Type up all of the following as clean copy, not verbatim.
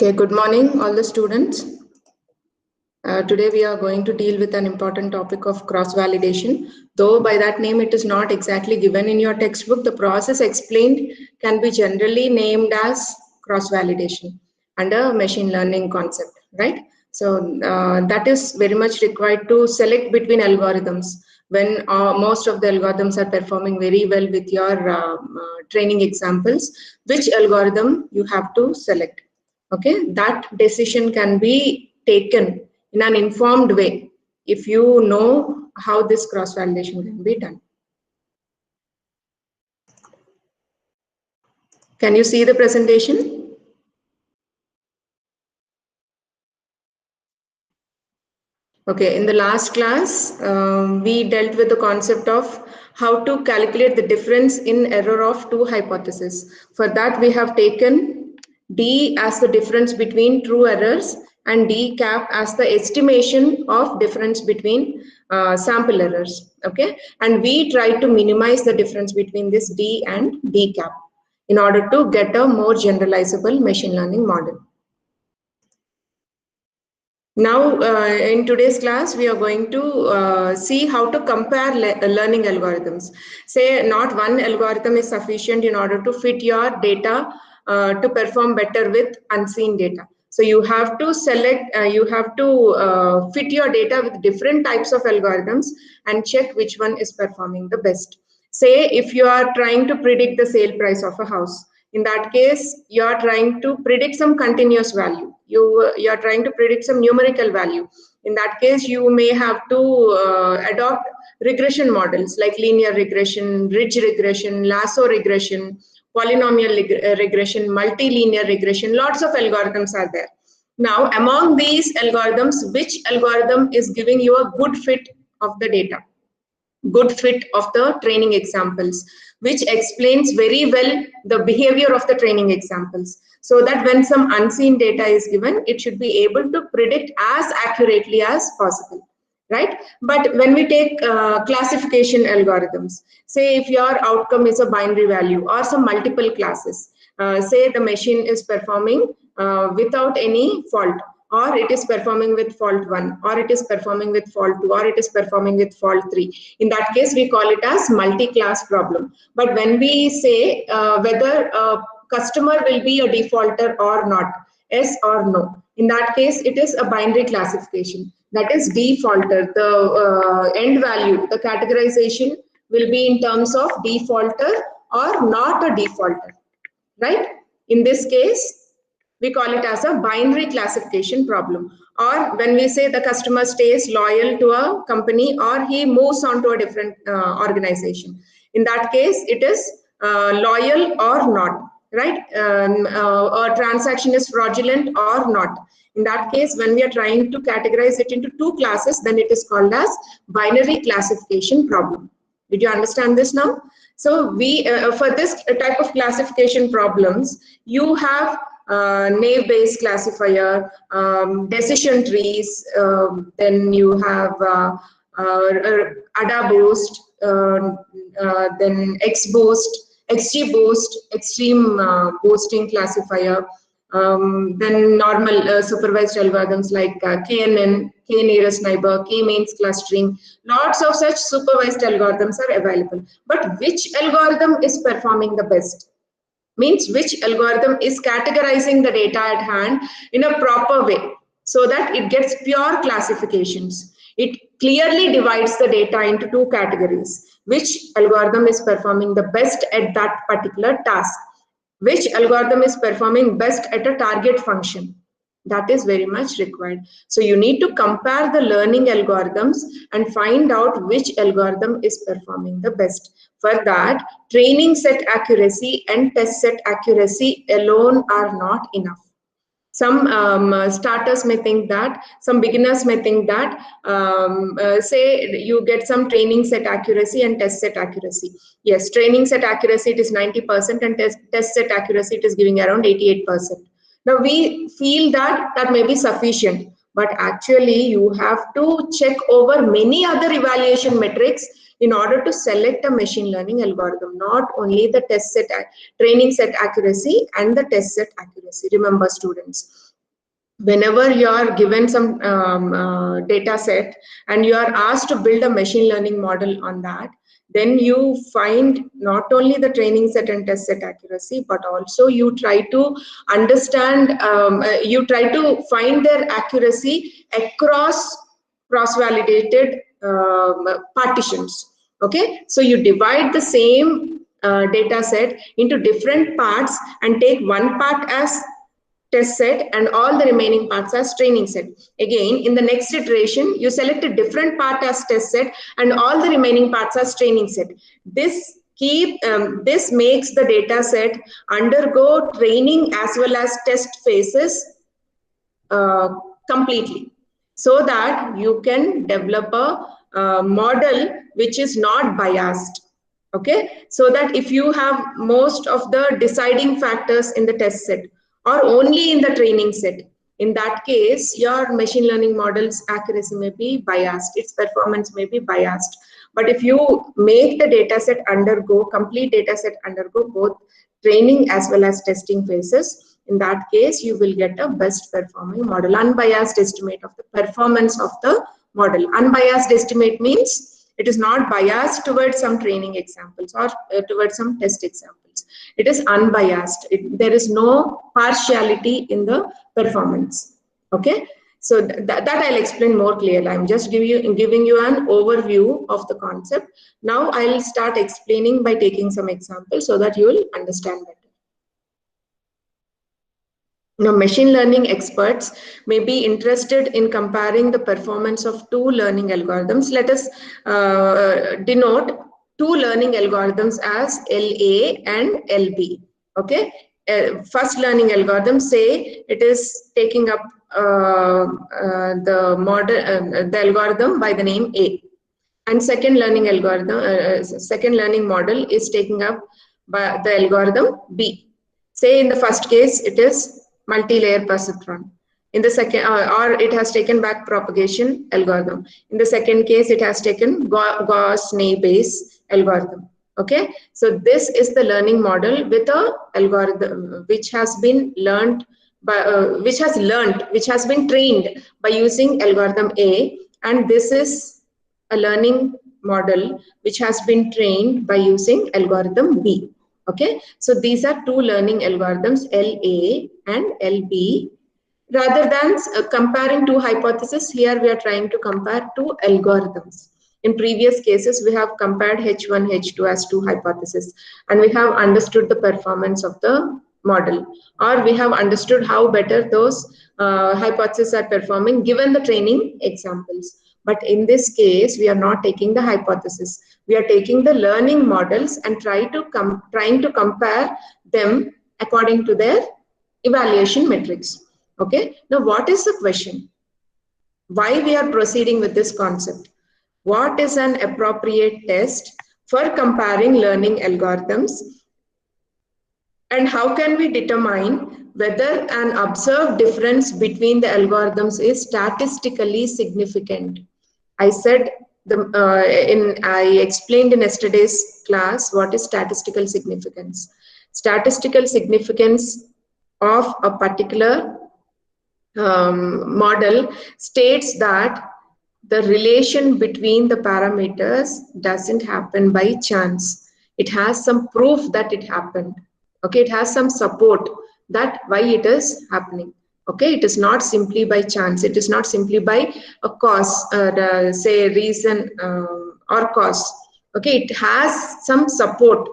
Okay, good morning, all the students. Today we are going to deal with an important topic of cross-validation. Though by that name it is not exactly given in your textbook, the process explained can be generally named as cross-validation under machine learning concept, right? So that is very much required to select between algorithms when most of the algorithms are performing very well with your training examples. Which algorithm you have to select? Okay, that decision can be taken in an informed way if you know how this cross validation can be done. Can you see the presentation? Okay, in the last class we dealt with the concept of how to calculate the difference in error of two hypotheses. For that we have taken D as the difference between true errors and D cap as the estimation of difference between sample errors. Okay, and we try to minimize the difference between this D and D cap in order to get a more generalizable machine learning model. Now, in today's class, we are going to see how to compare learning algorithms. Say not one algorithm is sufficient in order to fit your data to perform better with unseen data. So you have to select, you have to fit your data with different types of algorithms and check which one is performing the best. Say if you are trying to predict the sale price of a house, in that case, you are trying to predict some continuous value. You are trying to predict some numerical value. In that case, you may have to adopt regression models like linear regression, ridge regression, lasso regression, polynomial regression, multilinear regression. Lots of algorithms are there. Now, among these algorithms, which algorithm is giving you a good fit of the data? Good fit of the training examples, which explains very well the behavior of the training examples, so that when some unseen data is given, it should be able to predict as accurately as possible, right? But when we take classification algorithms, say if your outcome is a binary value or some multiple classes, say the machine is performing without any fault, or it is performing with fault 1, or it is performing with fault 2, or it is performing with fault 3. In that case, we call it as multi-class problem. But when we say whether a customer will be a defaulter or not, yes or no, in that case, it is a binary classification. That is defaulter. The end value, the categorization will be in terms of defaulter or not a defaulter, right? In this case, we call it as a binary classification problem. Or when we say the customer stays loyal to a company or he moves on to a different organization. In that case, it is loyal or not, right? A transaction is fraudulent or not. In that case, when we are trying to categorize it into two classes, then it is called as binary classification problem. Did you understand this now? So we, for this type of classification problems, you have naive-based classifier, decision trees, then you have ADA-boost, then XBoost, XGBoost, extreme boosting classifier, then normal supervised algorithms like KNN, K-nearest neighbor, K-means clustering. Lots of such supervised algorithms are available. But which algorithm is performing the best? Means which algorithm is categorizing the data at hand in a proper way so that it gets pure classifications. It clearly divides the data into two categories. Which algorithm is performing the best at that particular task? Which algorithm is performing best at a target function? That is very much required. So you need to compare the learning algorithms and find out which algorithm is performing the best. For that, training set accuracy and test set accuracy alone are not enough. Some starters may think that, some beginners may think that, say you get some training set accuracy and test set accuracy. Yes, training set accuracy it is 90% and test set accuracy it is giving around 88%. Now we feel that that may be sufficient, but actually you have to check over many other evaluation metrics in order to select a machine learning algorithm, not only the test set, training set accuracy and the test set accuracy. Remember students, whenever you are given some data set and you are asked to build a machine learning model on that, then you find not only the training set and test set accuracy, but also you try to understand, you try to find their accuracy across cross-validated partitions. Okay, so you divide the same data set into different parts and take one part as test set and all the remaining parts as training set. Again, in the next iteration, you select a different part as test set and all the remaining parts as training set. This makes the data set undergo training as well as test phases uh, completely, so that you can develop a model which is not biased. Okay, so that if you have most of the deciding factors in the test set or only in the training set, in that case your machine learning model's accuracy may be biased, its performance may be biased. But if you make the data set undergo complete data set undergo both training as well as testing phases, in that case you will get a best performing model, unbiased estimate of the performance of the model. Unbiased estimate means it is not biased towards some training examples or towards some test examples. It is unbiased. There is no partiality in the performance. Okay, so that I'll explain more clearly. I'm just giving you an overview of the concept. Now I'll start explaining by taking some examples so that you will understand better. Now, machine learning experts may be interested in comparing the performance of two learning algorithms. Let us denote two learning algorithms as LA and LB. Okay, first learning algorithm, say it is taking up the algorithm by the name A, and second learning algorithm, second learning model is taking up by the algorithm B. Say in the first case it is multi-layer perceptron. In the second, or it has taken back propagation algorithm. In the second case, it has taken Gauss-Ney-Bayes algorithm. Okay, so this is the learning model with a algorithm which has been learned by, which has been trained by using algorithm A, and this is a learning model which has been trained by using algorithm B. Okay, so these are two learning algorithms, LA and LB. Rather than comparing two hypotheses, here we are trying to compare two algorithms. In previous cases, we have compared H1, H2 as two hypotheses, and we have understood the performance of the model, or we have understood how better those hypotheses are performing given the training examples. But in this case, we are not taking the hypothesis. We are taking the learning models and trying to compare them according to their evaluation metrics. Okay, now what is the question? Why we are proceeding with this concept? What is an appropriate test for comparing learning algorithms? And how can we determine whether an observed difference between the algorithms is statistically significant? I said I explained in yesterday's class what is statistical significance. Statistical significance of a particular model states that the relation between the parameters doesn't happen by chance. It has some proof that it happened. Okay, it has some support that why it is happening. Okay, it is not simply by chance. It is not simply by a cause, say reason or cause. Okay, it has some support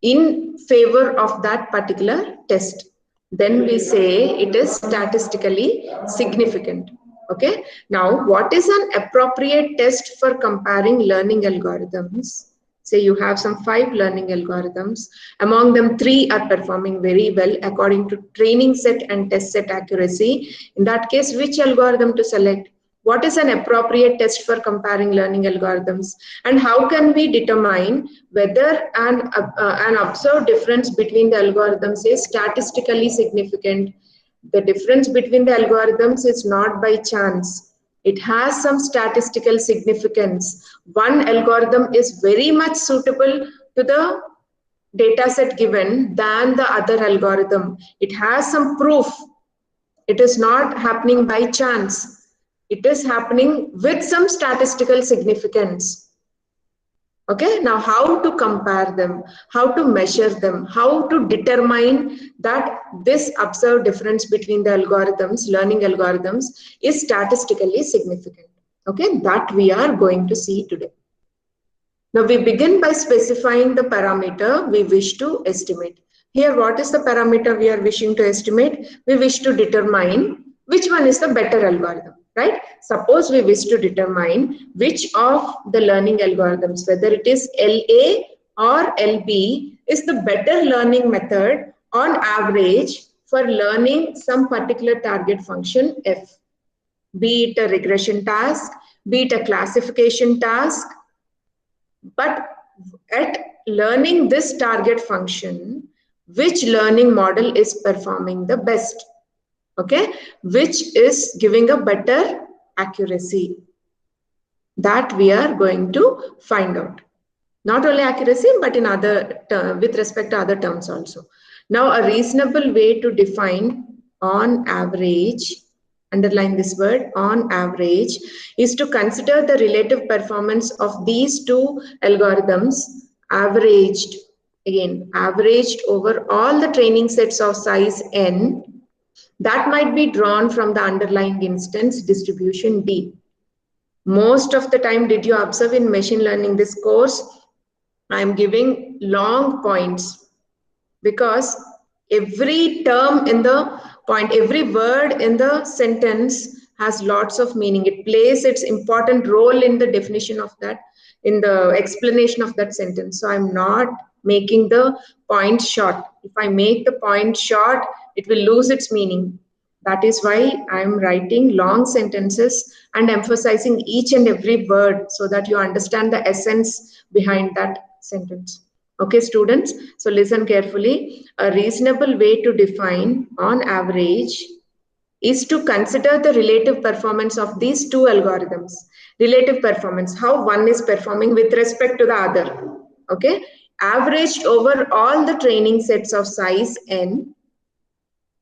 in favor of that particular test. Then we say it is statistically significant. Okay, now what is an appropriate test for comparing learning algorithms? Say you have some 5 learning algorithms, among them 3 are performing very well according to training set and test set accuracy. In that case, which algorithm to select? What is an appropriate test for comparing learning algorithms? And how can we determine whether an observed difference between the algorithms is statistically significant? The difference between the algorithms is not by chance. It has some statistical significance. One algorithm is very much suitable to the data set given than the other algorithm. It has some proof It is not happening by chance. It is happening with some statistical significance. Okay, now how to compare them, how to measure them, how to determine that this observed difference between the algorithms, learning algorithms, is statistically significant. Okay, that we are going to see today. Now we begin by specifying the parameter we wish to estimate. Here, what is the parameter we are wishing to estimate? We wish to determine which one is the better algorithm, right? Suppose we wish to determine which of the learning algorithms, whether it is LA or LB, is the better learning method on average for learning some particular target function F. Be it a regression task, be it a classification task, but at learning this target function, which learning model is performing the best? Okay, which is giving a better accuracy? That we are going to find out. Not only accuracy, but in other with respect to other terms also. Now, a reasonable way to define on average, underline this word, on average, is to consider the relative performance of these two algorithms averaged, again, averaged over all the training sets of size n that might be drawn from the underlying instance distribution D. Most of the time, did you observe in machine learning this course, I'm giving long points because every term in the point, every word in the sentence has lots of meaning. It plays its important role in the definition of that, in the explanation of that sentence. So I'm not making the point short. If I make the point short, it will lose its meaning. That is why I'm writing long sentences and emphasizing each and every word so that you understand the essence behind that sentence. Okay, students, so listen carefully. A reasonable way to define on average is to consider the relative performance of these two algorithms. Relative performance, how one is performing with respect to the other. Okay, averaged over all the training sets of size n.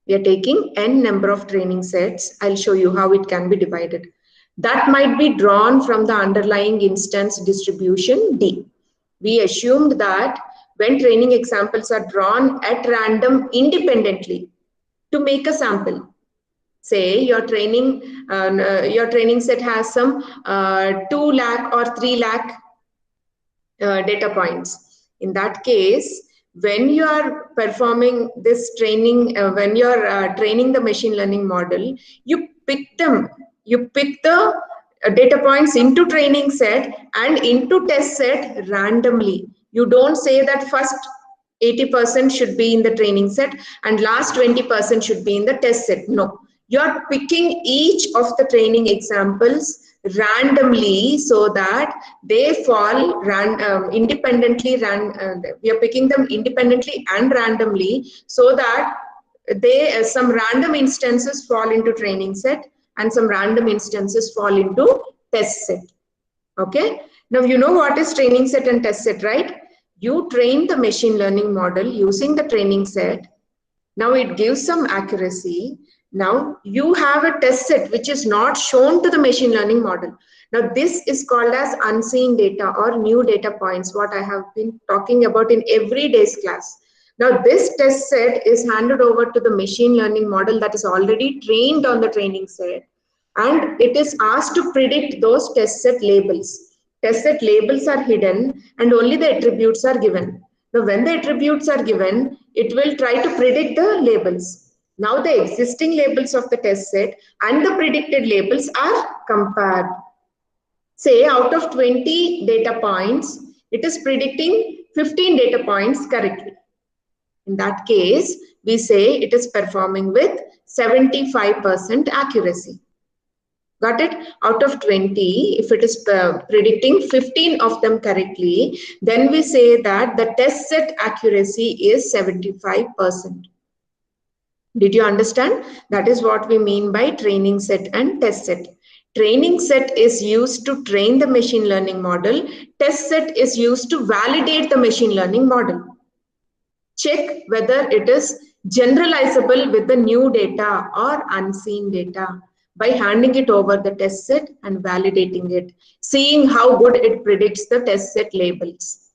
We are taking n number of training sets. I'll show you how it can be divided. That might be drawn from the underlying instance distribution D. We assumed that when training examples are drawn at random independently to make a sample, say your training set has some 2 lakh or 3 lakh data points. In that case, when you are performing this training, when you are training the machine learning model, you pick them, you pick the data points into training set and into test set randomly. You don't say that first 80% should be in the training set and last 20% should be in the test set. No, you are picking each of the training examples randomly so that they fall independently. We are picking them independently and randomly so that they some random instances fall into training set and some random instances fall into test set. Okay, now you know what is training set and test set, right? You train the machine learning model using the training set. Now it gives some accuracy. Now you have a test set which is not shown to the machine learning model. Now this is called as unseen data or new data points, what I have been talking about in every day's class. Now this test set is handed over to the machine learning model that is already trained on the training set, and it is asked to predict those test set labels. Test set labels are hidden and only the attributes are given. Now when the attributes are given, it will try to predict the labels. Now the existing labels of the test set and the predicted labels are compared. Say out of 20 data points, it is predicting 15 data points correctly. In that case, we say it is performing with 75% accuracy. Got it? Out of 20, if it is predicting 15 of them correctly, then we say that the test set accuracy is 75%. Did you understand? That is what we mean by training set and test set. Training set is used to train the machine learning model. Test set is used to validate the machine learning model. Check whether it is generalizable with the new data or unseen data by handing it over the test set and validating it, seeing how good it predicts the test set labels.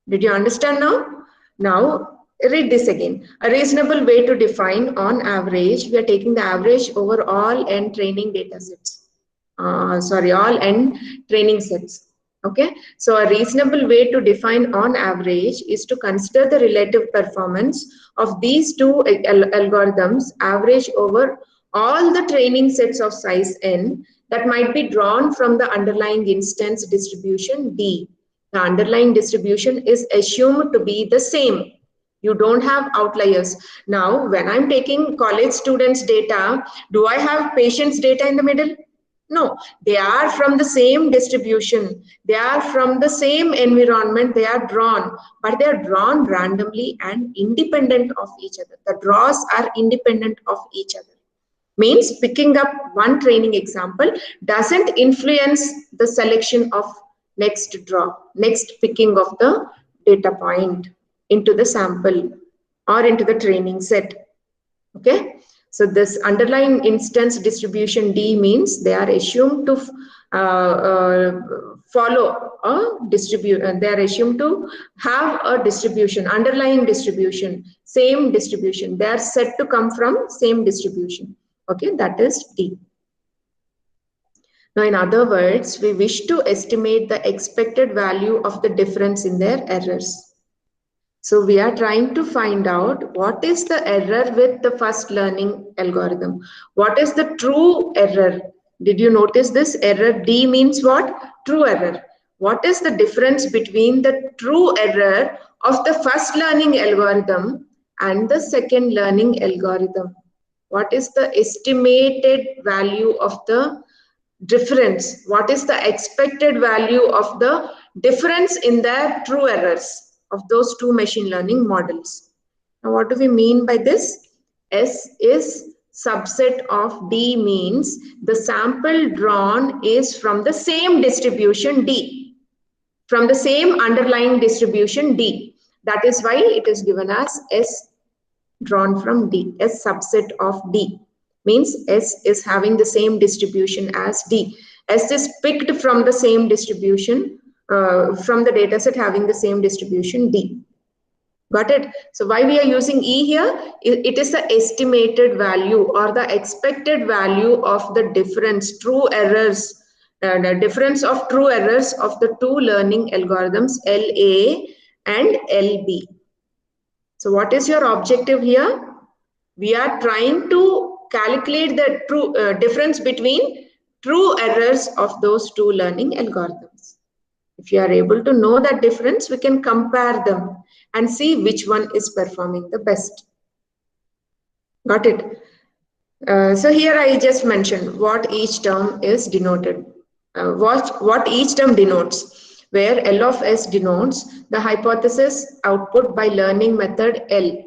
Did you understand now? Now, read this again. A reasonable way to define on average, we are taking the average over all n training data sets. All n training sets. Okay, so a reasonable way to define on average is to consider the relative performance of these two algorithms average over all the training sets of size n that might be drawn from the underlying instance distribution D. The underlying distribution is assumed to be the same. You don't have outliers. Now, when I'm taking college students' data, do I have patients' data in the middle? No, they are from the same distribution. They are from the same environment. They are drawn, but they are drawn randomly and independent of each other. The draws are independent of each other. Means picking up one training example doesn't influence the selection of next draw, next picking of the data point into the sample or into the training set. Okay, so this underlying instance distribution D means they are assumed to follow a distribution. They are assumed to have a distribution, underlying distribution, same distribution. They are said to come from same distribution. Okay, that is D. Now, in other words, we wish to estimate the expected value of the difference in their errors. So we are trying to find out what is the error with the first learning algorithm. What is the true error? Did you notice this? Error D means what? True error. What is the difference between the true error of the first learning algorithm and the second learning algorithm? What is the estimated value of the difference? What is the expected value of the difference in their true errors of those two machine learning models? Now, what do we mean by this? S is subset of D means the sample drawn is from the same distribution D, from the same underlying distribution D. That is why it is given as S drawn from D, S subset of D. Means S is having the same distribution as D. S is picked from the same distribution, from the dataset having the same distribution D. Got it? So why we are using E here? It is the estimated value or the expected value of the difference, true errors, the difference of true errors of the two learning algorithms LA and LB. So what is your objective here? We are trying to calculate the true difference between true errors of those two learning algorithms. If you are able to know that difference, we can compare them and see which one is performing the best. Got it? So here I just mentioned what each term is denoted, what each term denotes, where L of S denotes the hypothesis output by learning method L.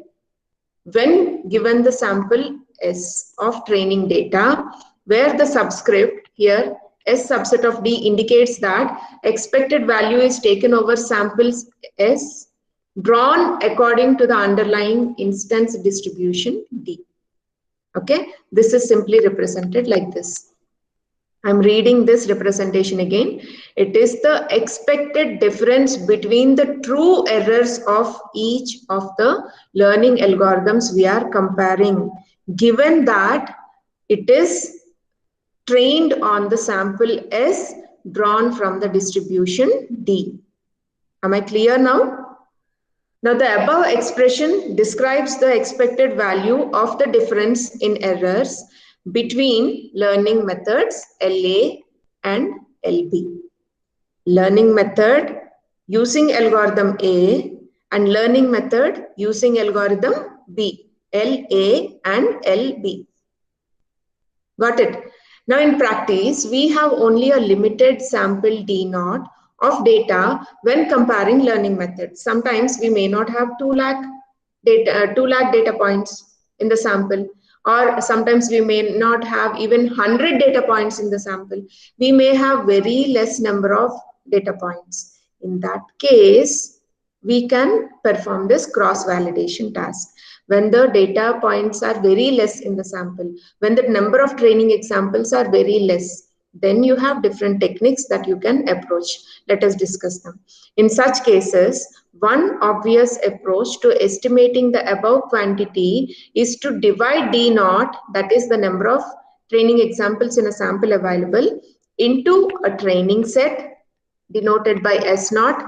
When given the sample S of training data, where the subscript here S subset of D indicates that expected value is taken over samples S drawn according to the underlying instance distribution D. Okay, this is simply represented like this. I'm reading this representation again. It is the expected difference between the true errors of each of the learning algorithms we are comparing, given that it is trained on the sample S drawn from the distribution D. Am I clear now? Now, the above expression describes the expected value of the difference in errors between learning methods LA and LB. Learning method using algorithm A and learning method using algorithm B, LA and LB. Got it? Now, in practice, we have only a limited sample D naught of data when comparing learning methods. Sometimes we may not have 2 lakh data points in the sample, or sometimes we may not have even 100 data points in the sample. We may have very less number of data points. In that case, we can perform this cross-validation task. when the data points are very less in the sample, when the number of training examples are very less, then you have different techniques that you can approach. Let us discuss them. In such cases, one obvious approach to estimating the above quantity is to divide D naught, that is the number of training examples in a sample available, into a training set denoted by S naught.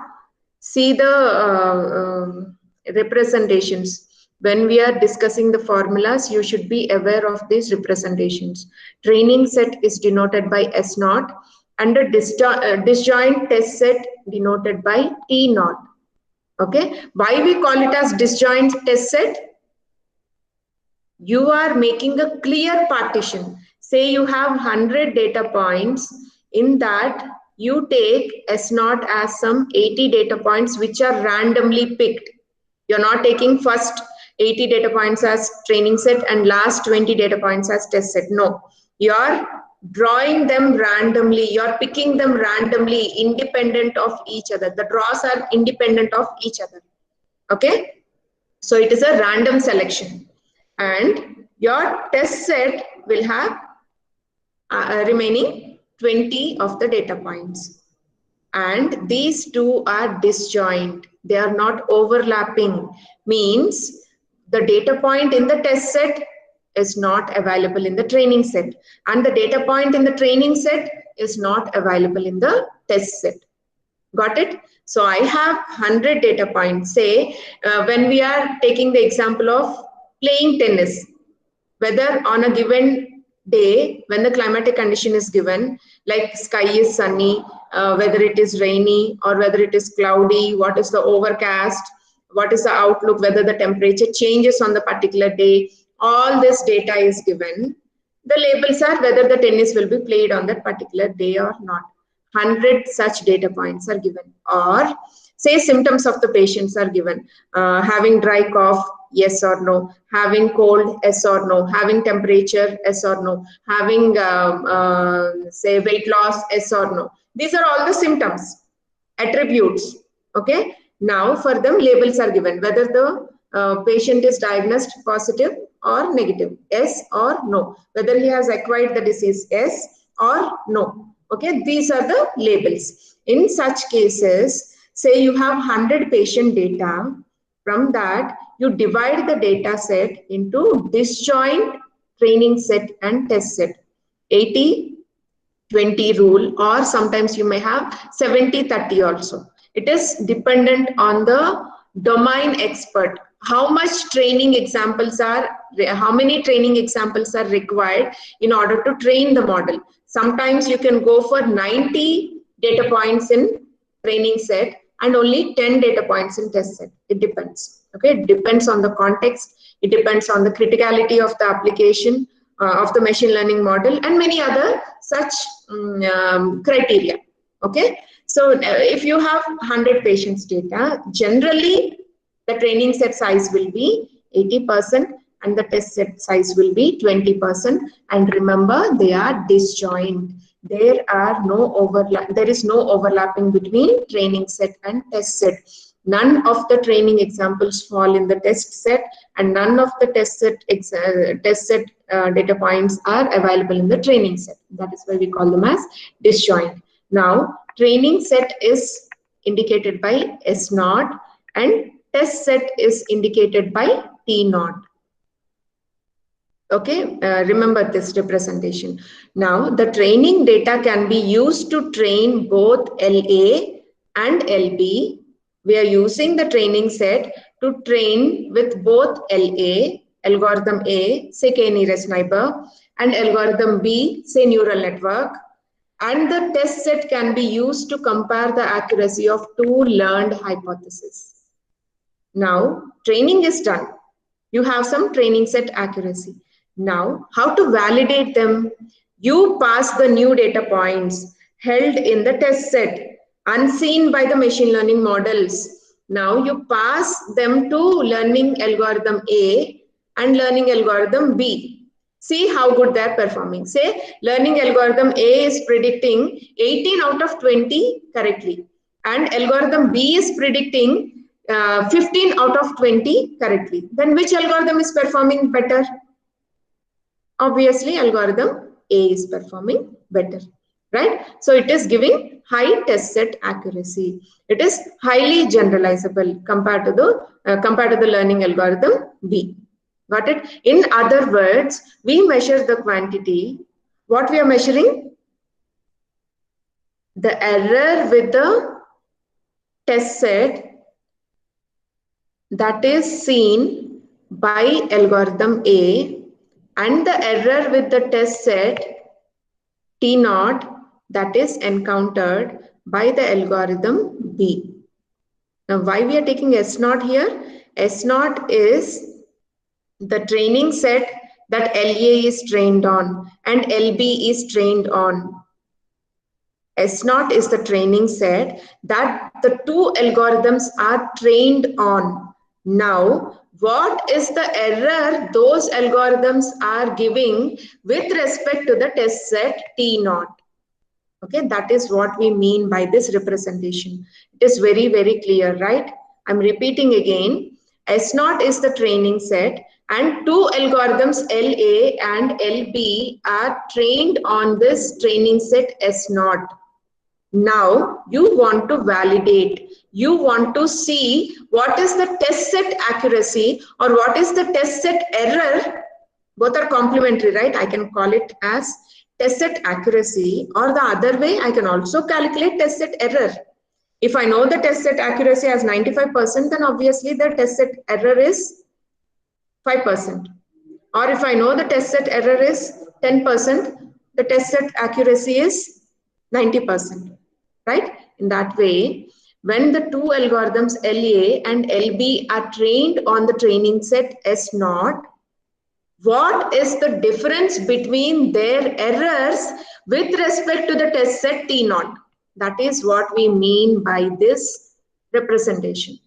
See the representations. When we are discussing the formulas, you should be aware of these representations. Training set is denoted by S naught, and a disjoint test set denoted by T naught. Okay, why we call it as disjoint test set? You are making a clear partition. Say you have 100 data points. In that, you take S naught as some 80 data points which are randomly picked. You're not taking first 80 data points as training set and last 20 data points as test set. No, you're drawing them randomly. You're picking them randomly, independent of each other. The draws are independent of each other. Okay, so it is a random selection, and your test set will have remaining 20 of the data points, and these two are disjoint. They are not overlapping, means the data point in the test set is not available in the training set, and the data point in the training set is not available in the test set. Got it? So I have 100 data points. Say when we are taking the example of playing tennis, whether on a given day, when the climatic condition is given, like sky is sunny, whether it is rainy or whether it is cloudy, what is the overcast, what is the outlook, whether the temperature changes on the particular day, all this data is given. The labels are whether the tennis will be played on that particular day or not. 100 such data points are given. Or say symptoms of the patients are given. Having dry cough, yes or no. Having cold, yes or no. Having temperature, yes or no. Having say weight loss, yes or no. These are all the symptoms, attributes. Okay. Now for them labels are given, whether the patient is diagnosed positive or negative, yes or no. Whether he has acquired the disease, yes or no. Okay, these are the labels. In such cases, say you have 100 patient data. From that, you divide the data set into disjoint training set and test set. 80-20 rule, or sometimes you may have 70-30 also. It is dependent on the domain expert. How much training examples are, how many training examples are required in order to train the model. Sometimes you can go for 90 data points in training set and only 10 data points in test set. It depends. Okay, it depends on the context. It depends on the criticality of the application of the machine learning model and many other such criteria. Okay, so if you have 100 patients data, generally the training set size will be 80% and the test set size will be 20%. And remember, they are disjoint. There is no overlapping between training set and test set. None of the training examples fall in the test set, and none of the test set data points are available in the training set. That is why we call them as disjoint. Now, training set is indicated by S naught and test set is indicated by T naught. Okay, remember this representation. Now, the training data can be used to train both LA and LB. We are using the training set to train with both LA, algorithm A, say k-nearest neighbor, and algorithm B, say neural network. And the test set can be used to compare the accuracy of two learned hypotheses. Now, training is done. You have some training set accuracy. Now, how to validate them? You pass the new data points held in the test set, unseen by the machine learning models. Now, you pass them to learning algorithm A and learning algorithm B. See how good they're performing. Say, learning algorithm A is predicting 18 out of 20 correctly, and algorithm B is predicting 15 out of 20 correctly. Then which algorithm is performing better? Obviously, algorithm A is performing better, right? So it is giving high test set accuracy. It is highly generalizable compared to the learning algorithm B. Got it? In other words, we measure the quantity. What we are measuring? The error with the test set that is seen by algorithm A and the error with the test set T naught that is encountered by the algorithm B. Now, why we are taking S naught here? S naught is the training set that LA is trained on and LB is trained on. S naught is the training set that the two algorithms are trained on. Now, what is the error those algorithms are giving with respect to the test set T naught? Okay, that is what we mean by this representation. It is very, very clear, right? I'm repeating again. S naught is the training set and two algorithms LA and LB are trained on this training set S naught. Now you want to validate, you want to see what is the test set accuracy or what is the test set error. Both are complementary, right? I can call it as test set accuracy, or the other way I can also calculate test set error. If I know the test set accuracy as 95%, then obviously the test set error is 5%. Or if I know the test set error is 10%, the test set accuracy is 90%, right? In that way, when the two algorithms LA and LB are trained on the training set S naught, what is the difference between their errors with respect to the test set T naught? That is what we mean by this representation.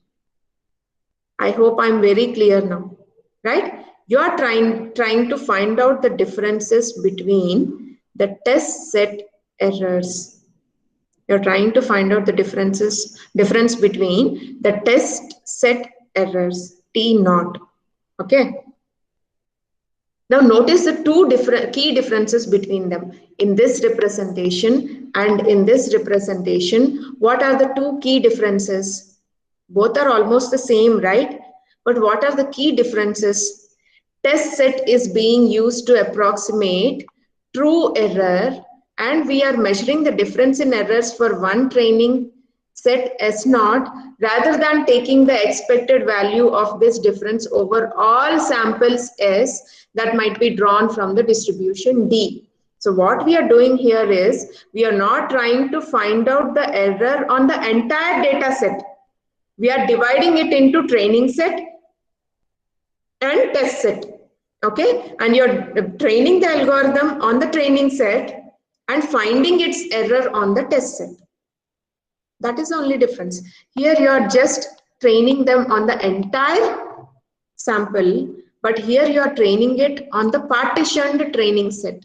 I hope I'm very clear now, right? You are trying to find out the differences between the test set errors. You're trying to find out the difference between the test set errors T naught. Okay. Now notice the two different key differences between them. In this representation and in this representation, what are the two key differences? Both are almost the same, right? But what are the key differences? Test set is being used to approximate true error, and we are measuring the difference in errors for one training set S naught rather than taking the expected value of this difference over all samples S that might be drawn from the distribution D. So what we are doing here is we are not trying to find out the error on the entire data set. We are dividing it into training set and test set. Okay, and you're training the algorithm on the training set and finding its error on the test set. That is the only difference. Here you are just training them on the entire sample, but here you are training it on the partitioned training set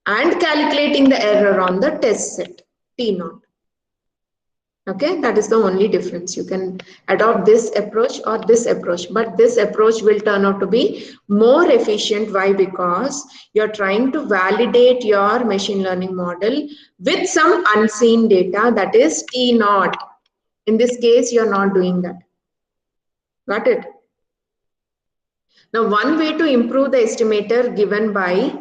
and calculating the error on the test set, T naught. Okay, that is the only difference. You can adopt this approach or this approach, but this approach will turn out to be more efficient. Why? Because you're trying to validate your machine learning model with some unseen data, that is T naught. In this case, you're not doing that. Got it? Now, one way to improve the estimator given by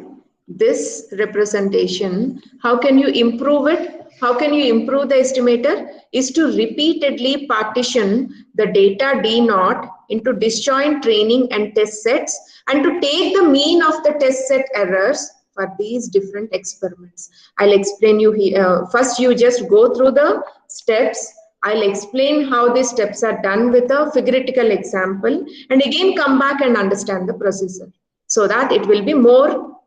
this representation, how can you improve it? How can you improve the estimator? Is to repeatedly partition the data D naught into disjoint training and test sets and to take the mean of the test set errors for these different experiments. I'll explain you here. First, you just go through the steps. I'll explain how these steps are done with a figurative example and again come back and understand the procedure so that it will be more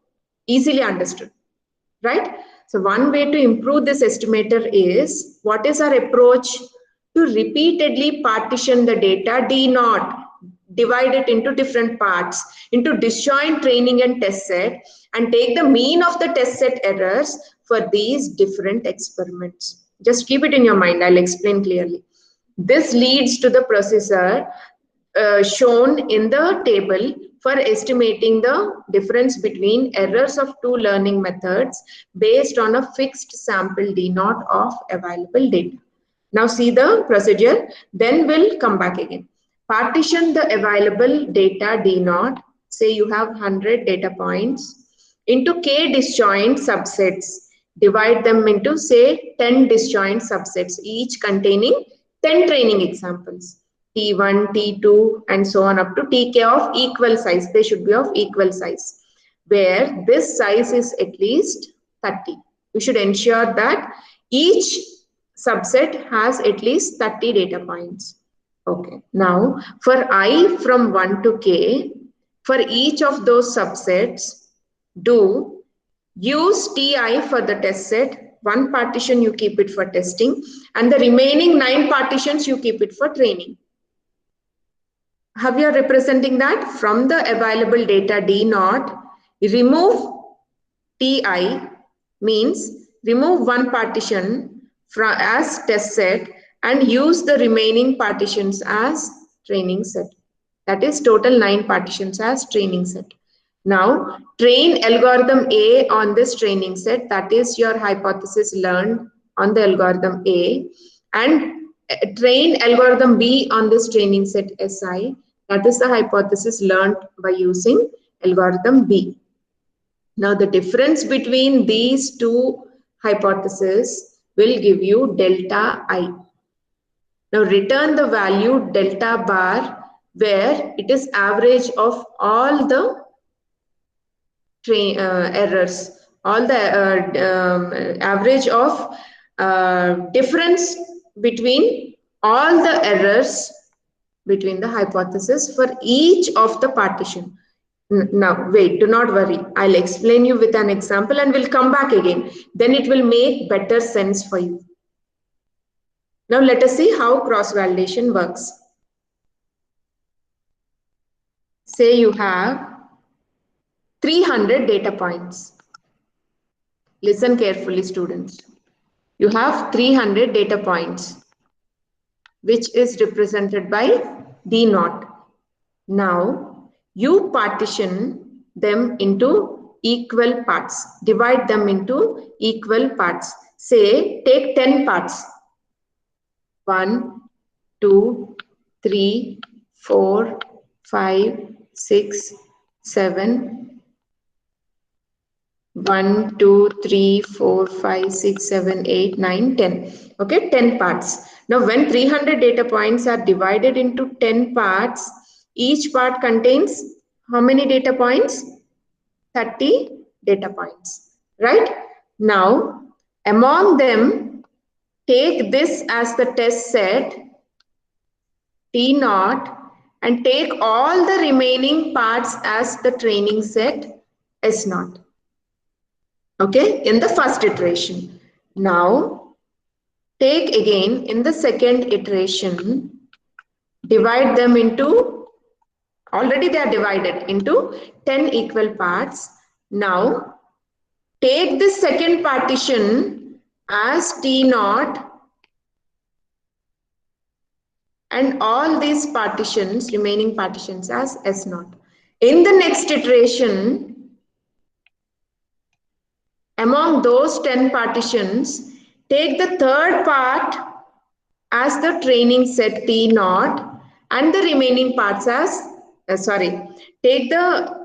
easily understood, right? So one way to improve this estimator is, what is our approach? To repeatedly partition the data D naught, divide it into different parts, into disjoint training and test set, and take the mean of the test set errors for these different experiments. Just keep it in your mind, I'll explain clearly. This leads to the processor shown in the table for estimating the difference between errors of two learning methods based on a fixed sample D naught of available data. Now see the procedure, then we'll come back again. Partition the available data D naught, say you have 100 data points, into k disjoint subsets. Divide them into say 10 disjoint subsets, each containing 10 training examples. T1, T2 and so on up to Tk of equal size. They should be of equal size, where this size is at least 30. You should ensure that each subset has at least 30 data points. Okay, now for I from 1 to k, for each of those subsets, do use Ti for the test set. One partition you keep it for testing, and the remaining 9 partitions you keep it for training. How we are representing that? From the available data D naught, remove Ti, means remove one partition as test set and use the remaining partitions as training set. That is total 9 partitions as training set. Now train algorithm A on this training set, that is your hypothesis learned on the algorithm A, and train algorithm B on this training set Si, that is the hypothesis learned by using algorithm B. Now the difference between these two hypotheses will give you delta I. Now return the value delta bar where it is average of all the errors, all the average of difference between all the errors between the hypothesis for each of the partition. Now wait, do not worry, I'll explain you with an example and we'll come back again, then it will make better sense for you. Now let us see how cross validation works. Say you have 300 data points. Listen carefully, students. You have 300 data points, which is represented by D naught. Now you partition them into equal parts. Divide them into equal parts. Say take 10 parts. 1, 2, 3, 4, 5, 6, 7. 1, 2, 3, 4, 5, 6, 7, 8, 9, 10. Okay, 10 parts. Now, when 300 data points are divided into 10 parts, each part contains how many data points? 30 data points, right? Now, among them, take this as the test set, T naught, and take all the remaining parts as the training set, S naught. Okay, in the first iteration. Now take again in the second iteration, divide them into, already they are divided into 10 equal parts. Now take the second partition as T naught and all these partitions, remaining partitions as S naught. In the next iteration, among those 10 partitions, take the third part as the training set T naught and the remaining parts as, take the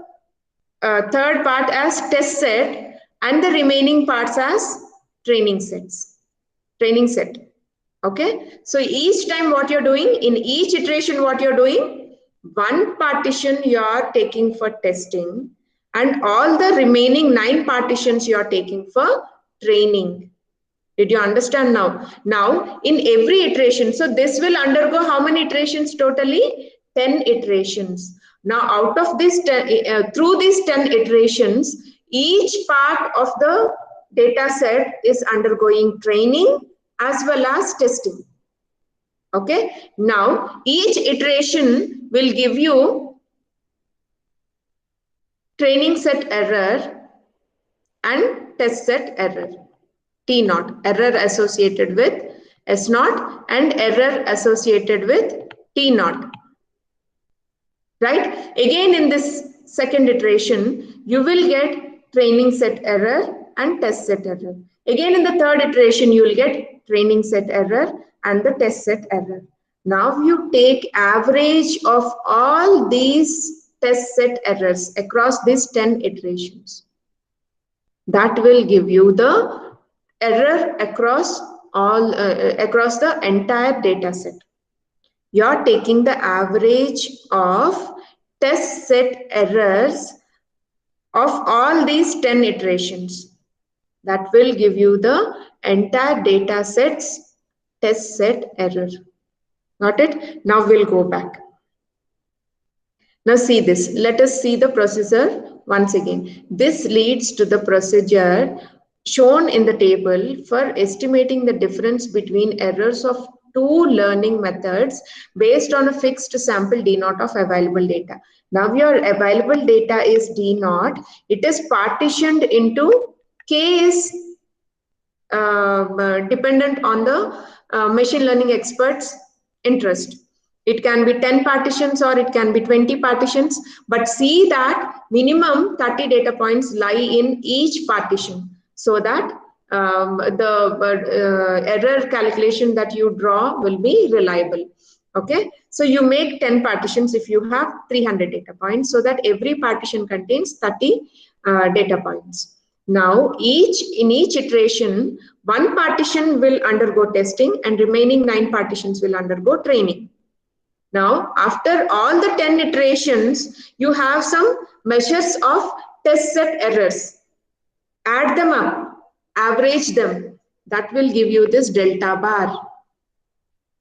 third part as test set and the remaining parts as training set. Okay, so each time what you're doing, in each iteration what you're doing, one partition you are taking for testing and all the remaining 9 partitions you are taking for training. Did you understand now? Now in every iteration, so this will undergo how many iterations totally? 10 iterations. Now out of this 10, through these 10 iterations, each part of the data set is undergoing training as well as testing. Okay, now each iteration will give you training set error and test set error, T naught, error associated with S naught, and error associated with T naught. Right? Again, in this second iteration, you will get training set error and test set error. Again, in the third iteration, you will get training set error and the test set error. Now you take average of all these test set errors across these 10 iterations. That will give you the error across across the entire data set. You're taking the average of test set errors of all these 10 iterations. That will give you the entire data set's test set error. Got it? Now we'll go back. Now see this. Let us see the procedure once again. This leads to the procedure shown in the table for estimating the difference between errors of two learning methods based on a fixed sample D naught of available data. Now your available data is D naught. It is partitioned into K is dependent on the machine learning experts' interest. It can be 10 partitions or it can be 20 partitions, but see that minimum 30 data points lie in each partition so that the error calculation that you draw will be reliable. Okay, so you make 10 partitions if you have 300 data points so that every partition contains 30 data points. Now, in each iteration, one partition will undergo testing and remaining 9 partitions will undergo training. Now, after all the 10 iterations, you have some measures of test set errors. Add them up, average them. That will give you this delta bar.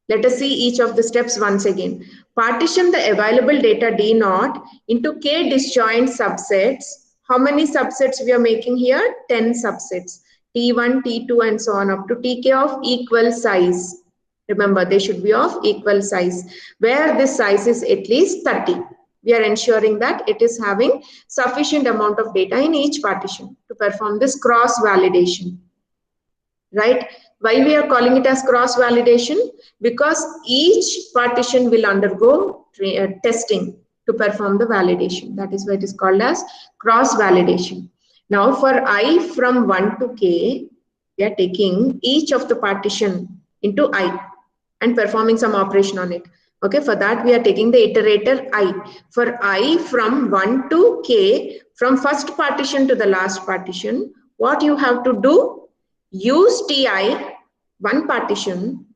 Let us see each of the steps once again. Partition the available data D naught into K disjoint subsets. How many subsets we are making here? 10 subsets. T1, T2 and so on up to Tk of equal size. Remember, they should be of equal size, where this size is at least 30. We are ensuring that it is having sufficient amount of data in each partition to perform this cross validation. Right? Why we are calling it as cross validation? Because each partition will undergo testing to perform the validation. That is why it is called as cross validation. Now for I from 1 to K, we are taking each of the partition into I and performing some operation on it. Okay, for that we are taking the iterator I. For I from 1 to K, from first partition to the last partition, what you have to do? Use Ti, one partition,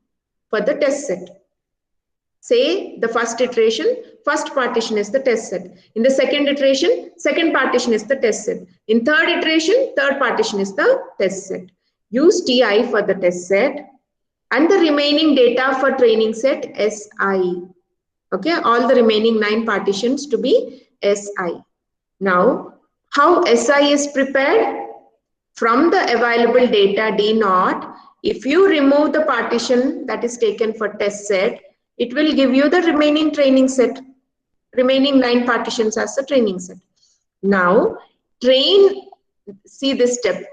for the test set. Say the first iteration, first partition is the test set. In the second iteration, second partition is the test set. In third iteration, third partition is the test set. Use Ti for the test set and the remaining data for training set Si. Okay, all the remaining 9 partitions to be Si. Now, how Si is prepared? From the available data D naught, if you remove the partition that is taken for test set, it will give you the remaining training set, remaining 9 partitions as the training set. Now, see this step,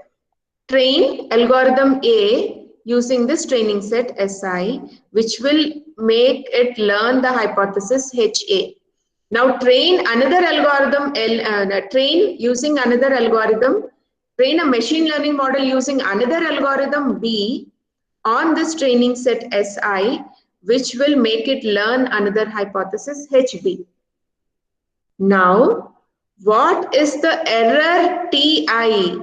train algorithm A using this training set Si, which will make it learn the hypothesis HA. Now, train another algorithm, train using another algorithm, train a machine learning model using another algorithm B on this training set Si, which will make it learn another hypothesis HB. Now, what is the error Ti?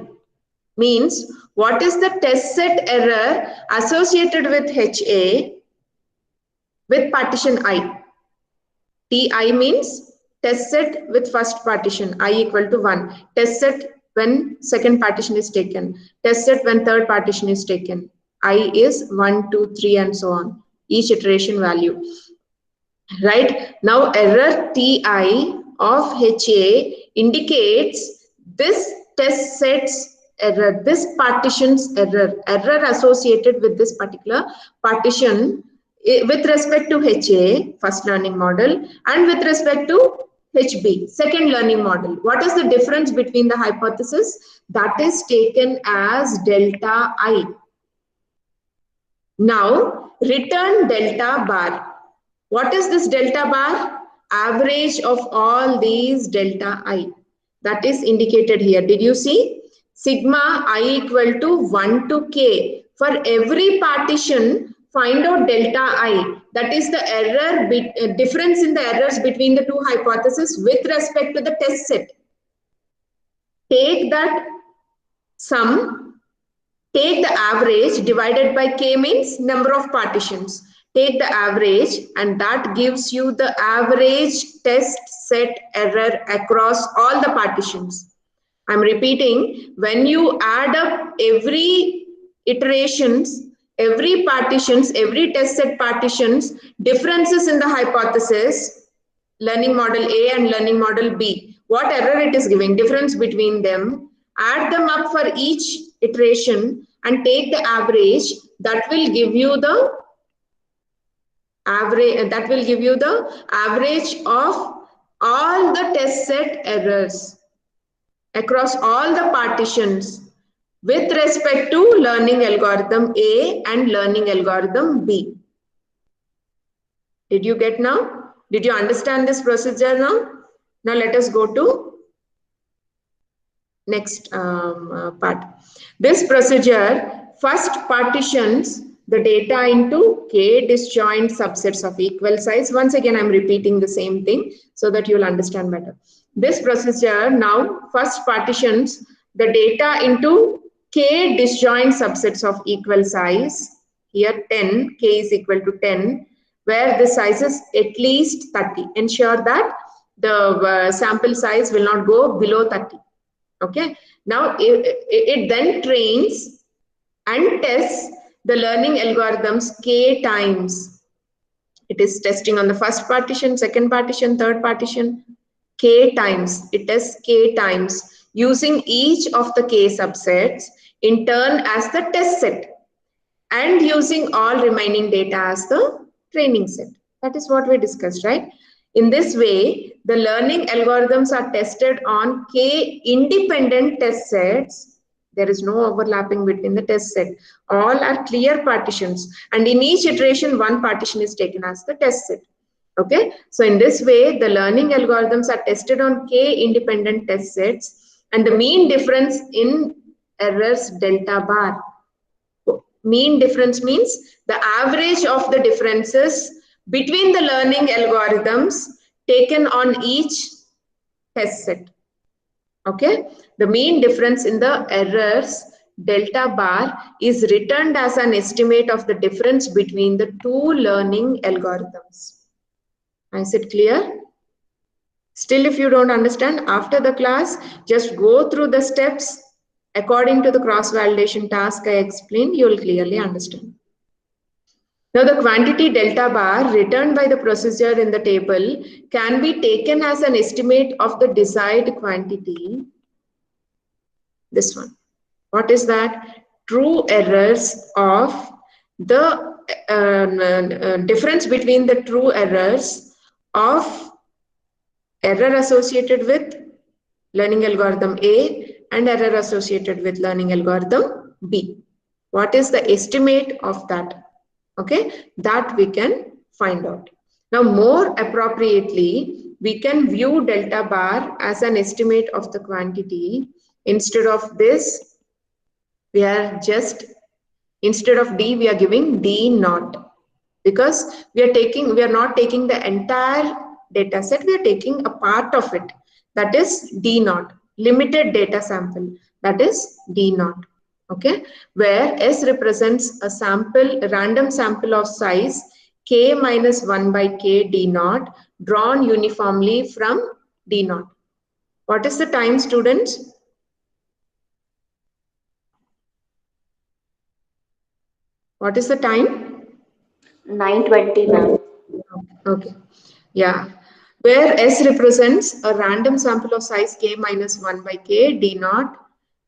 Means, what is the test set error associated with HA with partition I? Ti means test set with first partition, I equal to 1. Test set when second partition is taken. Test set when third partition is taken. I is 1, 2, 3 and so on. Each iteration value. Right? Now error Ti of HA indicates this test set's error, this partition's error associated with this particular partition with respect to HA, first learning model, and with respect to HB, second learning model. What is the difference between the hypothesis? That is taken as delta I. Now return delta bar. What is this delta bar? Average of all these delta I. That is indicated here. Did you see? Sigma I equal to 1 to k. For every partition, find out delta I. That is the error difference in the errors between the two hypotheses with respect to the test set. Take that sum, take the average divided by k means number of partitions. Take the average and that gives you the average test set error across all the partitions. I'm repeating, when you add up every iterations, every partitions, every test set partitions, differences in the hypothesis, learning model A and learning model B, what error it is giving, difference between them, add them up for each iteration and take the average, that will give you the average of all the test set errors across all the partitions with respect to learning algorithm A and learning algorithm B. Did you get now? Did you understand this procedure now? Now let us go to next part. This procedure first partitions the data into k disjoint subsets of equal size. Once again, I'm repeating the same thing so that you'll understand better. This procedure now first partitions the data into k disjoint subsets of equal size. Here 10, k is equal to 10, where the size is at least 30. Ensure that the sample size will not go below 30. Okay, now it then trains and tests the learning algorithms k times. It is testing on the first partition, second partition, third partition, k times. It tests k times using each of the k subsets in turn as the test set and using all remaining data as the training set. That is what we discussed, right? In this way, the learning algorithms are tested on k independent test sets. There is no overlapping between the test set. All are clear partitions, and in each iteration, one partition is taken as the test set. Okay, so in this way, the learning algorithms are tested on k independent test sets, and the mean difference in errors delta bar. Mean difference means the average of the differences between the learning algorithms taken on each test set. Okay, the mean difference in the errors delta bar is returned as an estimate of the difference between the two learning algorithms. Is it clear? Still, if you don't understand, after the class, just go through the steps according to the cross-validation task I explained, you will clearly understand. Now, the quantity delta bar returned by the procedure in the table can be taken as an estimate of the desired quantity. This one. What is that? True errors of the difference between the true errors of error associated with learning algorithm A and error associated with learning algorithm B. What is the estimate of that? Okay, that we can find out. Now, more appropriately, we can view delta bar as an estimate of the quantity. Instead of this, we are just, instead of D, we are giving D naught, because we are not taking the entire data set, we are taking a part of it, that is D naught, limited data sample, that is D naught. Okay, where S represents a sample, a random sample of size k minus 1 by k D naught drawn uniformly from D naught. What is the time, students? What is the time? 9:20, ma'am. Okay, yeah. Where S represents a random sample of size k minus 1 by k D naught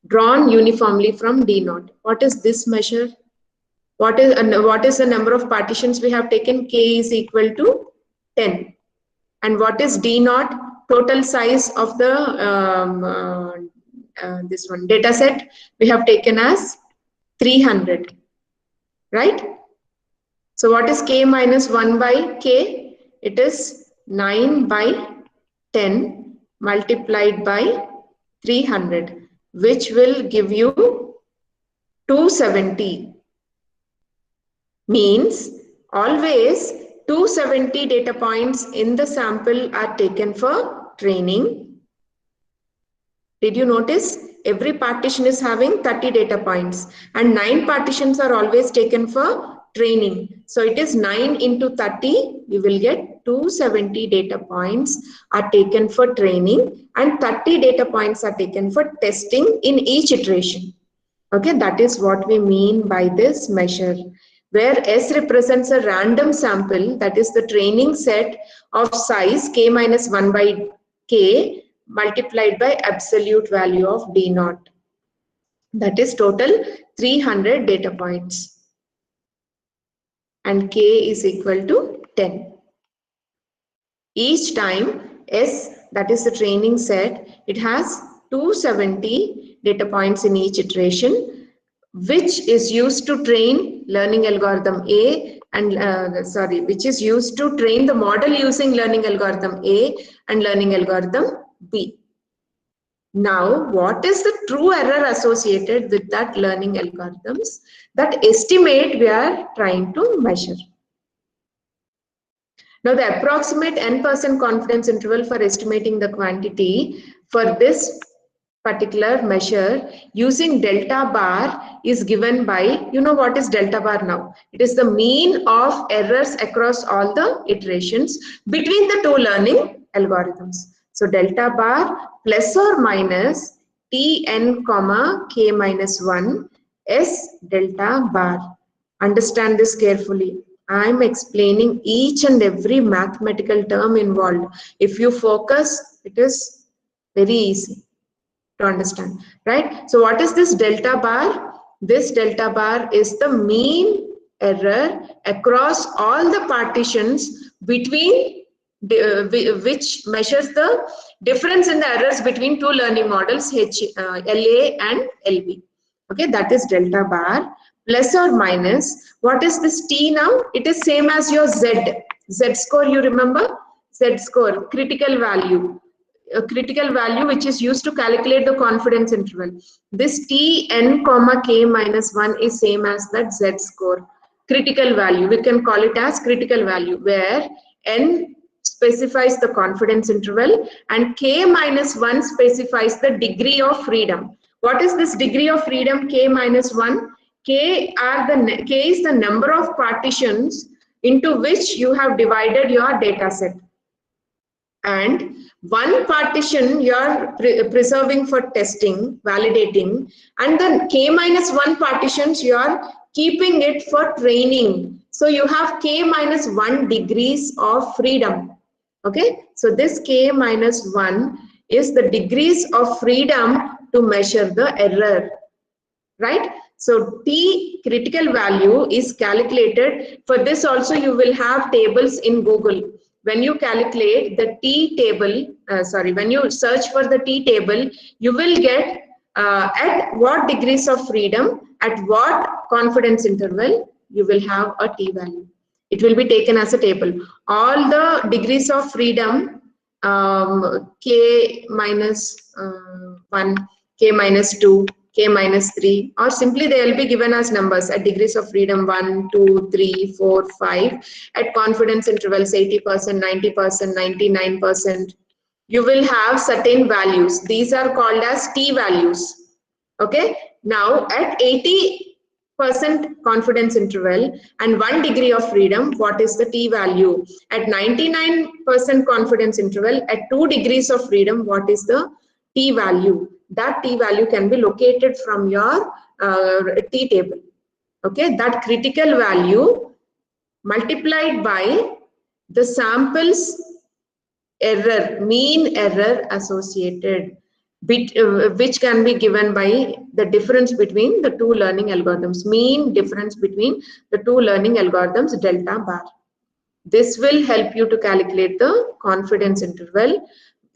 drawn uniformly from D naught. What is this measure? What is the number of partitions we have taken? K is equal to 10. And what is D naught? Total size of the this one data set we have taken as 300, right? So what is k minus 1 by k? It is 9 by 10 multiplied by 300, which will give you 270. Means always 270 data points in the sample are taken for training. Did you notice? Every partition is having 30 data points and 9 partitions are always taken for training. So it is 9 into 30, you will get 270 data points are taken for training and 30 data points are taken for testing in each iteration. Okay, that is what we mean by this measure, where S represents a random sample, that is the training set of size k minus 1 by k multiplied by absolute value of D naught. That is total 300 data points and k is equal to 10. Each time S, that is the training set, it has 270 data points in each iteration, which is used to train learning algorithm A and which is used to train the model using learning algorithm A and learning algorithm B. Now, what is the true error associated with that learning algorithms? That estimate we are trying to measure. Now, the approximate n% confidence interval for estimating the quantity for this particular measure using delta bar is given by, you know what is delta bar now? It is the mean of errors across all the iterations between the two learning algorithms. So delta bar plus or minus Tn comma k minus 1 S delta bar. Understand this carefully. I am explaining each and every mathematical term involved. If you focus, it is very easy to understand, right? So what is this delta bar? This delta bar is the mean error across all the partitions between which measures the difference in the errors between two learning models LA and LB. Okay, that is delta bar plus or minus. What is this T now? It is same as your Z score, you remember? Z score, critical value. A critical value which is used to calculate the confidence interval. This Tn comma k minus 1 is same as that Z score. Critical value, we can call it as critical value, where n specifies the confidence interval and k minus 1 specifies the degree of freedom. What is this degree of freedom k minus 1? K is the number of partitions into which you have divided your data set. And one partition you are preserving for testing, validating, and the k minus 1 partitions you are keeping it for training. So you have k minus 1 degrees of freedom. Okay, so this k minus 1 is the degrees of freedom to measure the error, right? So T critical value is calculated. For this also you will have tables in Google. When you calculate the T table, when you search for the T table, you will get at what degrees of freedom, at what confidence interval, you will have a T value. It will be taken as a table. All the degrees of freedom, K minus 1, K minus 2, K minus 3, or simply they will be given as numbers at degrees of freedom 1, 2, 3, 4, 5, at confidence intervals 80%, 90%, 99%. You will have certain values. These are called as T values. Okay. Now at 80% confidence interval and 1 degree of freedom, what is the T value? At 99% confidence interval, at 2 degrees of freedom, what is the T value? That T value can be located from your T table. Okay, that critical value multiplied by the sample's error, mean error associated, which can be given by the difference between the two learning algorithms, mean difference between the two learning algorithms, delta bar. This will help you to calculate the confidence interval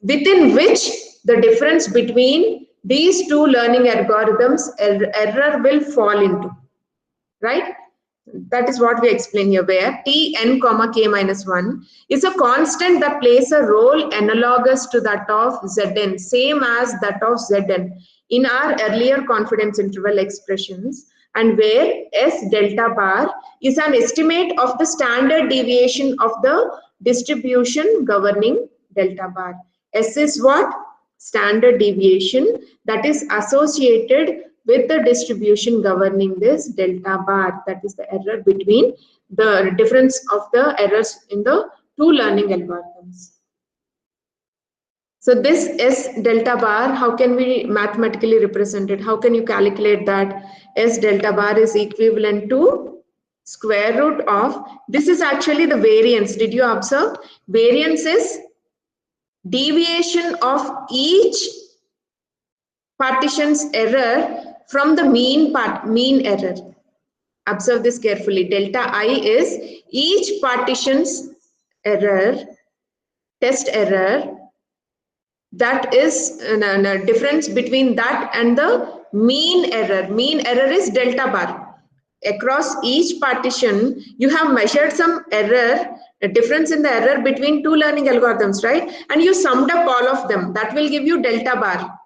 within which the difference between these two learning algorithms error will fall into, right? That is what we explain here, where Tn comma k minus 1 is a constant that plays a role analogous to that of Zn, same as that of Zn in our earlier confidence interval expressions, and where S delta bar is an estimate of the standard deviation of the distribution governing delta bar. S is what? Standard deviation that is associated with the distribution governing this delta bar, that is the error between the difference of the errors in the two learning algorithms. So this S delta bar, how can we mathematically represent it? How can you calculate that? S delta bar is equivalent to square root of, this is actually the variance. Did you observe? Variance is deviation of each partition's error from the mean error. Observe this carefully. Delta I is each partition's error, test error, that is a difference between that and the mean error. Mean error is delta bar. Across each partition, you have measured some error, a difference in the error between two learning algorithms, right? And you summed up all of them. That will give you delta bar.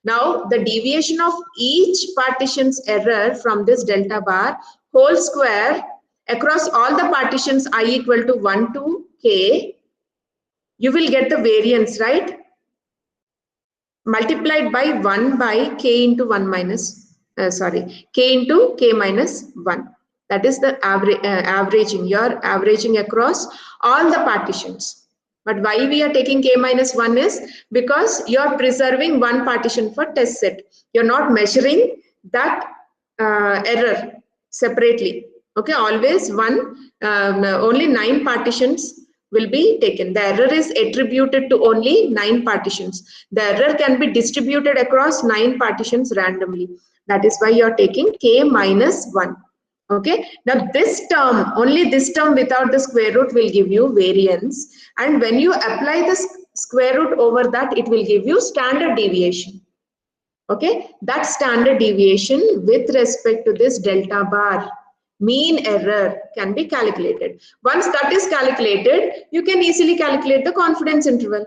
Now, the deviation of each partition's error from this delta bar whole square across all the partitions I equal to 1 to k, you will get the variance, right? Multiplied by 1 by k into 1 minus, k into k minus 1. That is the averaging. You are averaging across all the partitions. But why we are taking k minus 1 is because you are preserving one partition for test set. You are not measuring that error separately. Okay, always only 9 partitions will be taken. The error is attributed to only 9 partitions. The error can be distributed across 9 partitions randomly. That is why you are taking k minus 1. Okay, now this term, only this term without the square root will give you variance, and when you apply the square root over that, it will give you standard deviation. Okay, that standard deviation with respect to this delta bar, mean error, can be calculated. Once that is calculated, you can easily calculate the confidence interval.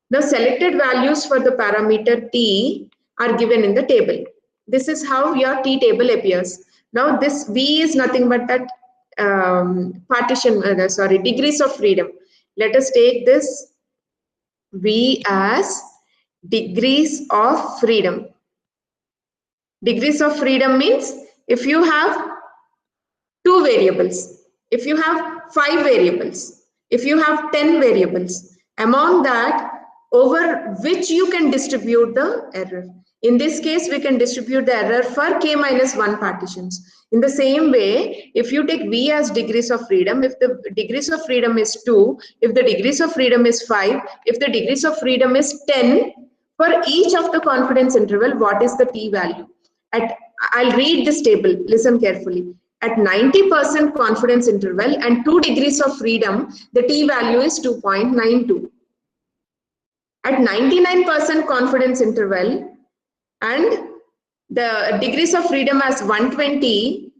Now selected values for the parameter t are given in the table. This is how your t table appears. Now this v is nothing but that degrees of freedom. Let us take this v as degrees of freedom. Degrees of freedom means if you have 2 variables, if you have 5 variables, if you have 10 variables, among that over which you can distribute the error. In this case, we can distribute the error for k minus 1 partitions. In the same way, if you take v as degrees of freedom, if the degrees of freedom is 2, if the degrees of freedom is 5, if the degrees of freedom is 10, for each of the confidence interval, what is the t value? I'll read this table, listen carefully. At 90% confidence interval and 2 degrees of freedom, the t value is 2.92. At 99% confidence interval and the degrees of freedom as 120,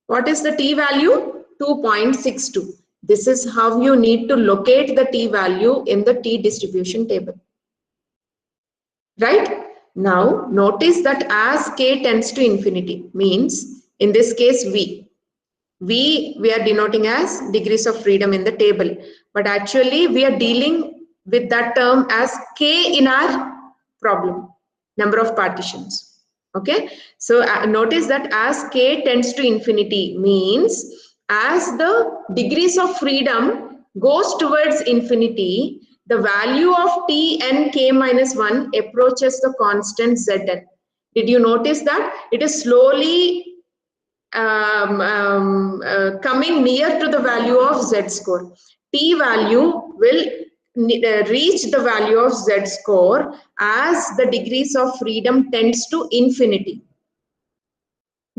what is the t value? 2.62. This is how you need to locate the t value in the t distribution table. Right? Now, notice that as k tends to infinity, means in this case v we are denoting as degrees of freedom in the table, but actually we are dealing with that term as k in our problem, number of partitions. Okay, so notice that as k tends to infinity means as the degrees of freedom goes towards infinity, the value of t n k minus 1 approaches the constant zn. Did you notice that? It is slowly coming near to the value of z score. T value will reach the value of z score as the degrees of freedom tends to infinity.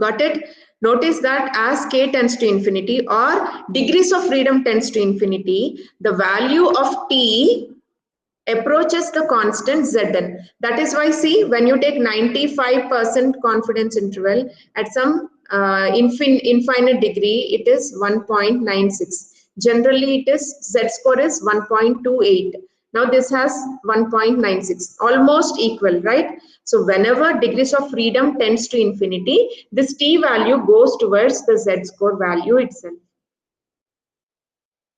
Got it? Notice that as k tends to infinity or degrees of freedom tends to infinity, the value of t approaches the constant zn. That is why, see, when you take 95% confidence interval at some infinite degree, it is 1.96. Generally, it is z-score is 1.28. Now this has 1.96, almost equal, right? So whenever degrees of freedom tends to infinity, this t-value goes towards the z-score value itself.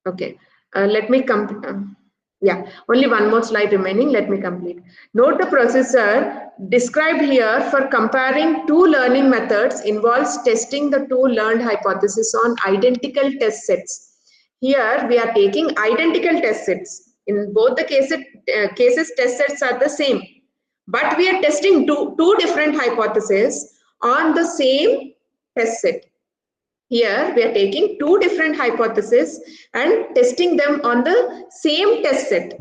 Okay, let me come. Yeah, only one more slide remaining. Let me complete. Note the procedure described here for comparing two learning methods involves testing the two learned hypotheses on identical test sets. Here we are taking identical test sets. In both the cases, test sets are the same. But we are testing two different hypotheses on the same test set. Here we are taking two different hypotheses and testing them on the same test set.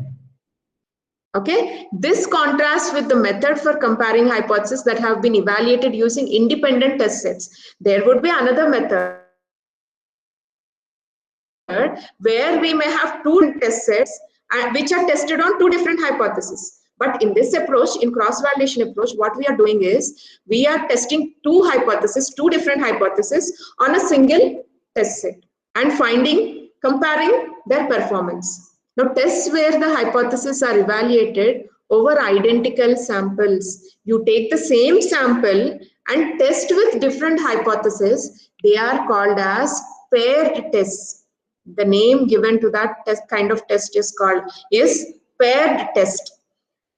Okay, this contrasts with the method for comparing hypotheses that have been evaluated using independent test sets. There would be another method where we may have two test sets which are tested on two different hypotheses. But in this approach, in cross-validation approach, what we are doing is we are testing two hypotheses, two different hypotheses on a single test set and comparing their performance. Now, tests where the hypotheses are evaluated over identical samples. You take the same sample and test with different hypotheses. They are called as paired tests. The name given to that kind of test is paired test.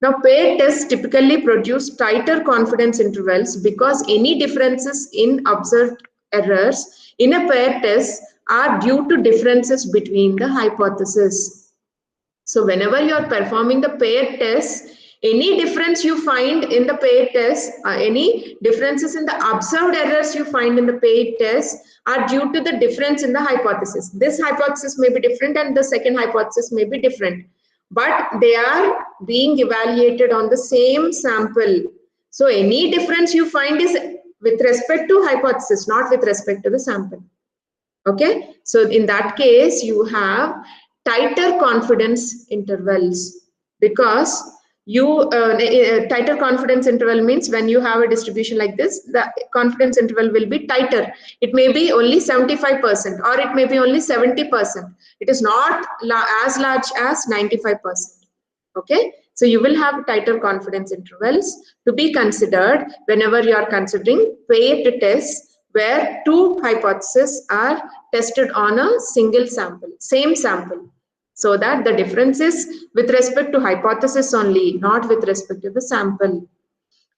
Now, paired tests typically produce tighter confidence intervals because any differences in observed errors in a paired test are due to differences between the hypotheses. So whenever you are performing the paired test, any difference you find in the paired test, any differences in the observed errors you find in the paired test are due to the difference in the hypothesis. This hypothesis may be different and the second hypothesis may be different, but they are being evaluated on the same sample. So any difference you find is with respect to hypothesis, not with respect to the sample. Okay, so in that case, you have tighter confidence intervals because tighter confidence interval means when you have a distribution like this, the confidence interval will be tighter. It may be only 75% or it may be only 70%. It is not as large as 95%. Okay, so you will have tighter confidence intervals to be considered whenever you are considering paired tests where two hypotheses are tested on a single sample, same sample, so that the difference is with respect to hypothesis only, not with respect to the sample.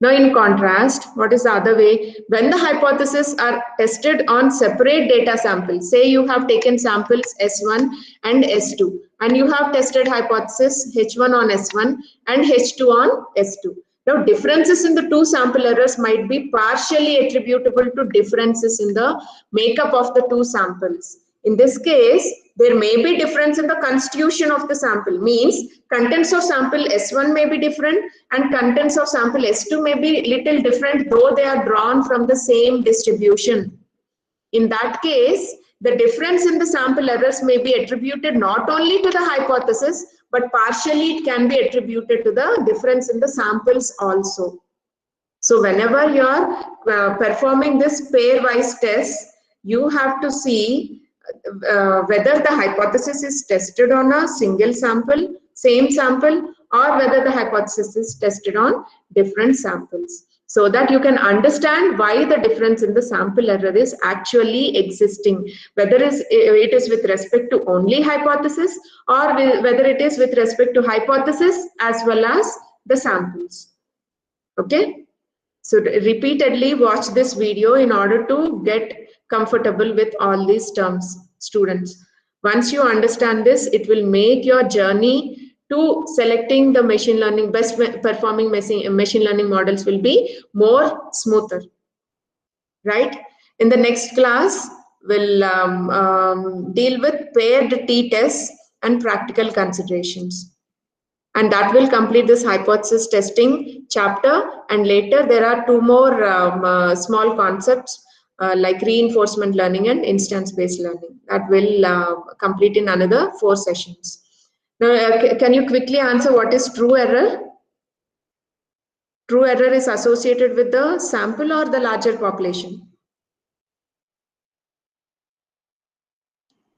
Now, in contrast, what is the other way? When the hypotheses are tested on separate data samples, say you have taken samples S1 and S2, and you have tested hypothesis H1 on S1 and H2 on S2. Now, differences in the two sample errors might be partially attributable to differences in the makeup of the two samples. In this case, there may be difference in the constitution of the sample, means contents of sample S1 may be different and contents of sample S2 may be little different, though they are drawn from the same distribution. In that case, the difference in the sample errors may be attributed not only to the hypothesis, but partially it can be attributed to the difference in the samples also. So whenever you are performing this pairwise test, you have to see whether the hypothesis is tested on a single sample, same sample, or whether the hypothesis is tested on different samples, so that you can understand why the difference in the sample error is actually existing, whether it is with respect to only hypothesis or whether it is with respect to hypothesis as well as the samples. Okay, so repeatedly watch this video in order to get comfortable with all these terms, students. Once you understand this, it will make your journey to selecting the machine learning, best performing machine learning models will be more smoother, right? In the next class, we'll deal with paired t-tests and practical considerations. And that will complete this hypothesis testing chapter. And later there are two more small concepts like reinforcement learning and instance-based learning that will complete in another 4 sessions. Now, can you quickly answer what is true error? True error is associated with the sample or the larger population?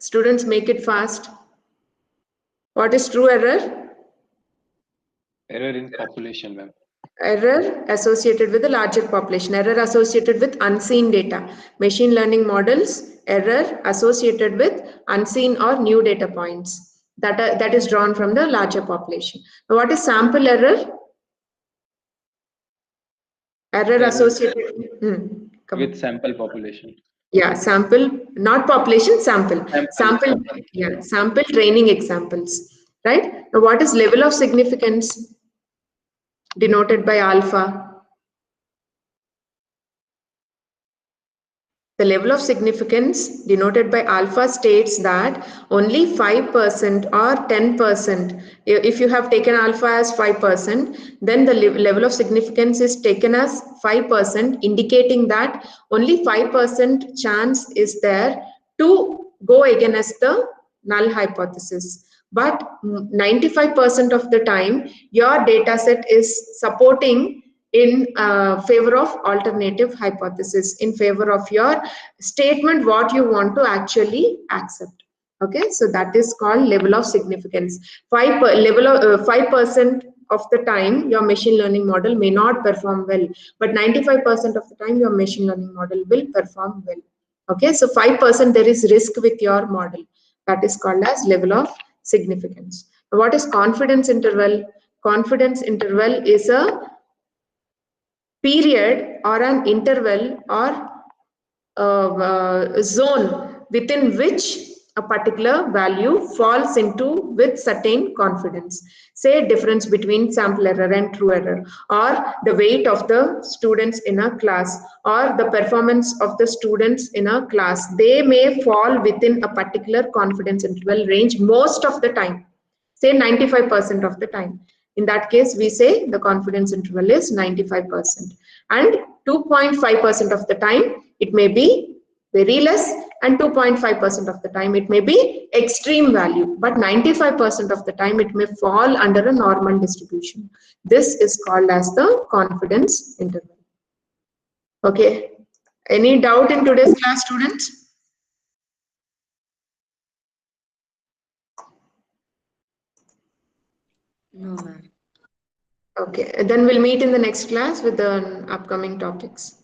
Students, make it fast. What is true error? Error in population, ma'am. Error associated with a larger population. Error associated with unseen data. Machine learning models, error associated with unseen or new data points. That is drawn from the larger population. Now, what is sample error? Error associated with sample population. Yeah, sample, not population, sample. Sample, Sample. yeah, sample training examples, right? Now, what is level of significance denoted by alpha? The level of significance denoted by alpha states that only 5% or 10%, if you have taken alpha as 5%, then the level of significance is taken as 5%, indicating that only 5% chance is there to go against the null hypothesis. But 95% of the time, your data set is supporting in favor of alternative hypothesis, in favor of your statement what you want to actually accept. Okay, so that is called level of significance. 5% of the time your machine learning model may not perform well, but 95% of the time your machine learning model will perform well. Okay, so 5% there is risk with your model. That is called as level of significance. What is confidence interval? Confidence interval is a period or an interval or zone within which a particular value falls into with certain confidence. Say difference between sample error and true error, or the weight of the students in a class, or the performance of the students in a class. They may fall within a particular confidence interval range most of the time. Say 95% of the time. In that case, we say the confidence interval is 95%. And 2.5% of the time, it may be very less, and 2.5% of the time, it may be extreme value. But 95% of the time, it may fall under a normal distribution. This is called as the confidence interval. Okay. Any doubt in today's class, students? No, ma'am. Okay, then we'll meet in the next class with the upcoming topics.